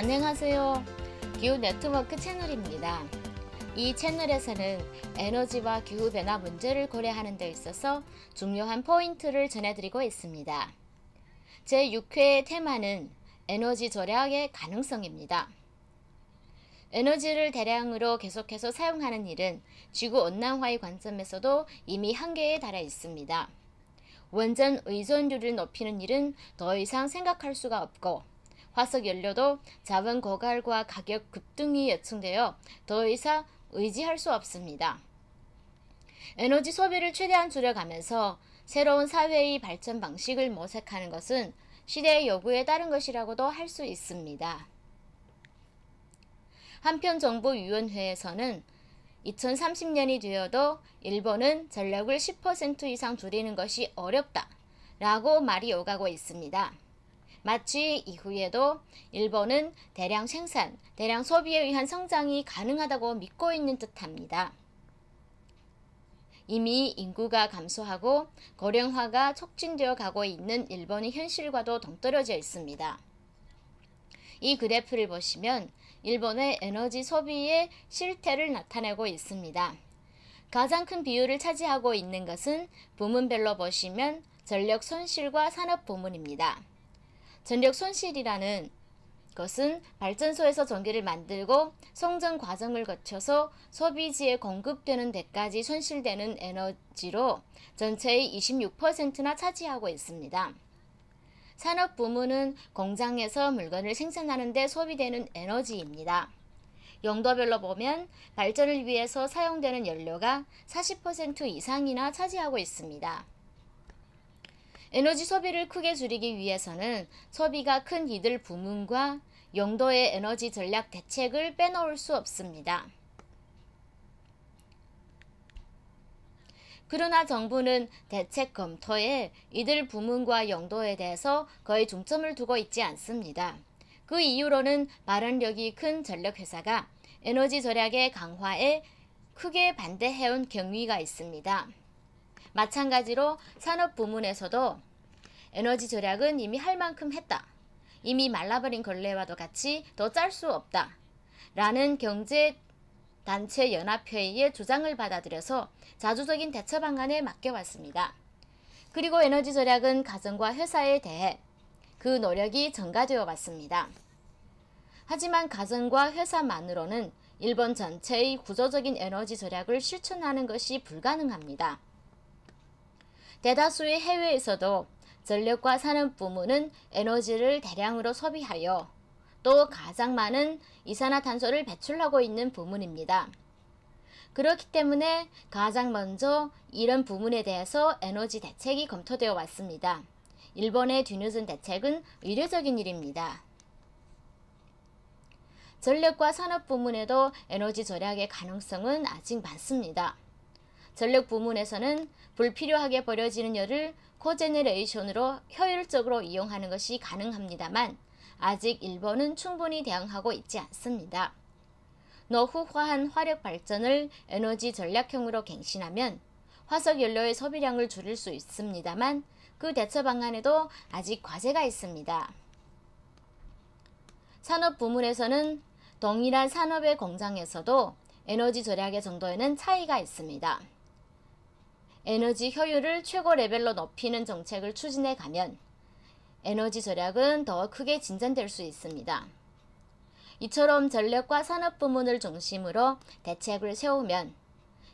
안녕하세요. 기후 네트워크 채널입니다. 이 채널에서는 에너지와 기후변화 문제를 고려하는 데 있어서 중요한 포인트를 전해드리고 있습니다. 제6회의 테마는 에너지 절약의 가능성입니다. 에너지를 대량으로 계속해서 사용하는 일은 지구온난화의 관점에서도 이미 한계에 달해 있습니다. 원전 의존율을 높이는 일은 더 이상 생각할 수가 없고, 화석연료도 자원 고갈과 가격 급등이 예측되어 더 이상 의지할 수 없습니다. 에너지 소비를 최대한 줄여가면서 새로운 사회의 발전 방식을 모색하는 것은 시대의 요구에 따른 것이라고도 할 수 있습니다. 한편 정부위원회에서는 2030년이 되어도 일본은 전력을 10% 이상 줄이는 것이 어렵다 라고 말이 오가고 있습니다. 마치 이후에도 일본은 대량 생산, 대량 소비에 의한 성장이 가능하다고 믿고 있는 듯합니다. 이미 인구가 감소하고 고령화가 촉진되어 가고 있는 일본의 현실과도 동떨어져 있습니다. 이 그래프를 보시면 일본의 에너지 소비의 실태를 나타내고 있습니다. 가장 큰 비율을 차지하고 있는 것은 부문별로 보시면 전력 손실과 산업 부문입니다. 전력 손실이라는 것은 발전소에서 전기를 만들고 송전 과정을 거쳐서 소비지에 공급되는 데까지 손실되는 에너지로 전체의 26%나 차지하고 있습니다. 산업 부문은 공장에서 물건을 생산하는 데 소비되는 에너지입니다. 용도별로 보면 발전을 위해서 사용되는 연료가 40% 이상이나 차지하고 있습니다. 에너지 소비를 크게 줄이기 위해서는 소비가 큰 이들 부문과 용도의 에너지 전략 대책을 빼놓을 수 없습니다. 그러나 정부는 대책 검토에 이들 부문과 용도에 대해서 거의 중점을 두고 있지 않습니다. 그 이유로는 발언력이 큰 전력회사가 에너지 절약의 강화에 크게 반대해온 경위가 있습니다. 마찬가지로 산업 부문에서도 에너지 절약은 이미 할 만큼 했다. 이미 말라버린 걸레와도 같이 더 짤 수 없다. 라는 경제단체 연합회의의 주장을 받아들여서 자주적인 대처 방안에 맡겨왔습니다. 그리고 에너지 절약은 가정과 회사에 대해 그 노력이 전가되어 왔습니다. 하지만 가정과 회사만으로는 일본 전체의 구조적인 에너지 절약을 실천하는 것이 불가능합니다. 대다수의 해외에서도 전력과 산업 부문은 에너지를 대량으로 소비하여 또 가장 많은 이산화탄소를 배출하고 있는 부문입니다. 그렇기 때문에 가장 먼저 이런 부문에 대해서 에너지 대책이 검토되어 왔습니다. 일본의 뒤늦은 대책은 의례적인 일입니다. 전력과 산업 부문에도 에너지 절약의 가능성은 아직 많습니다. 전력 부문에서는 불필요하게 버려지는 열을 코제네레이션으로 효율적으로 이용하는 것이 가능합니다만 아직 일본은 충분히 대응하고 있지 않습니다. 노후화한 화력 발전을 에너지 전략형으로 갱신하면 화석연료의 소비량을 줄일 수 있습니다만 그 대처 방안에도 아직 과제가 있습니다. 산업 부문에서는 동일한 산업의 공장에서도 에너지 절약의 정도에는 차이가 있습니다. 에너지 효율을 최고 레벨로 높이는 정책을 추진해 가면 에너지 절약은 더 크게 진전될 수 있습니다. 이처럼 전력과 산업 부문을 중심으로 대책을 세우면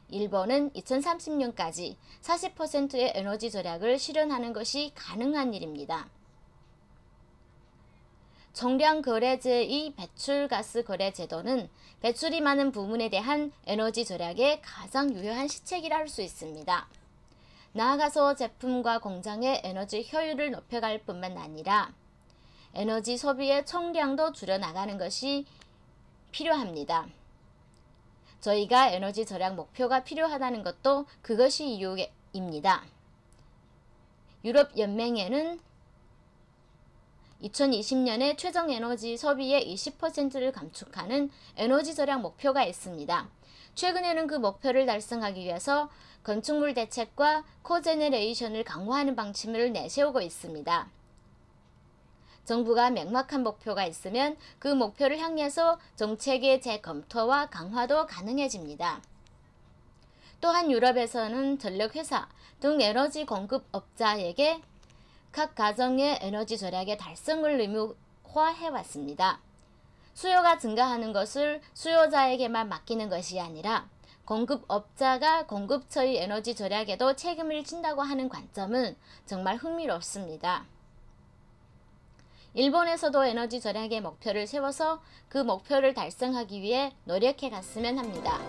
일본은 2030년까지 40%의 에너지 절약을 실현하는 것이 가능한 일입니다. 총량거래제의 배출가스 거래제도는 배출이 많은 부문에 대한 에너지 절약의 가장 유효한 시책이라 할 수 있습니다. 나아가서 제품과 공장의 에너지 효율을 높여갈 뿐만 아니라 에너지 소비의 총량도 줄여나가는 것이 필요합니다. 저희가 에너지 절약 목표가 필요하다는 것도 그것이 이유입니다. 유럽연맹에는 2020년에 최종 에너지 소비의 20%를 감축하는 에너지 절약 목표가 있습니다. 최근에는 그 목표를 달성하기 위해서 건축물 대책과 코제네레이션을 강화하는 방침을 내세우고 있습니다. 정부가 명확한 목표가 있으면 그 목표를 향해서 정책의 재검토와 강화도 가능해집니다. 또한 유럽에서는 전력회사 등 에너지 공급업자에게 각 가정의 에너지 절약의 달성을 의무화해왔습니다. 수요가 증가하는 것을 수요자에게만 맡기는 것이 아니라 공급업자가 공급처의 에너지 절약에도 책임을 진다고 하는 관점은 정말 흥미롭습니다. 일본에서도 에너지 절약의 목표를 세워서 그 목표를 달성하기 위해 노력해 갔으면 합니다.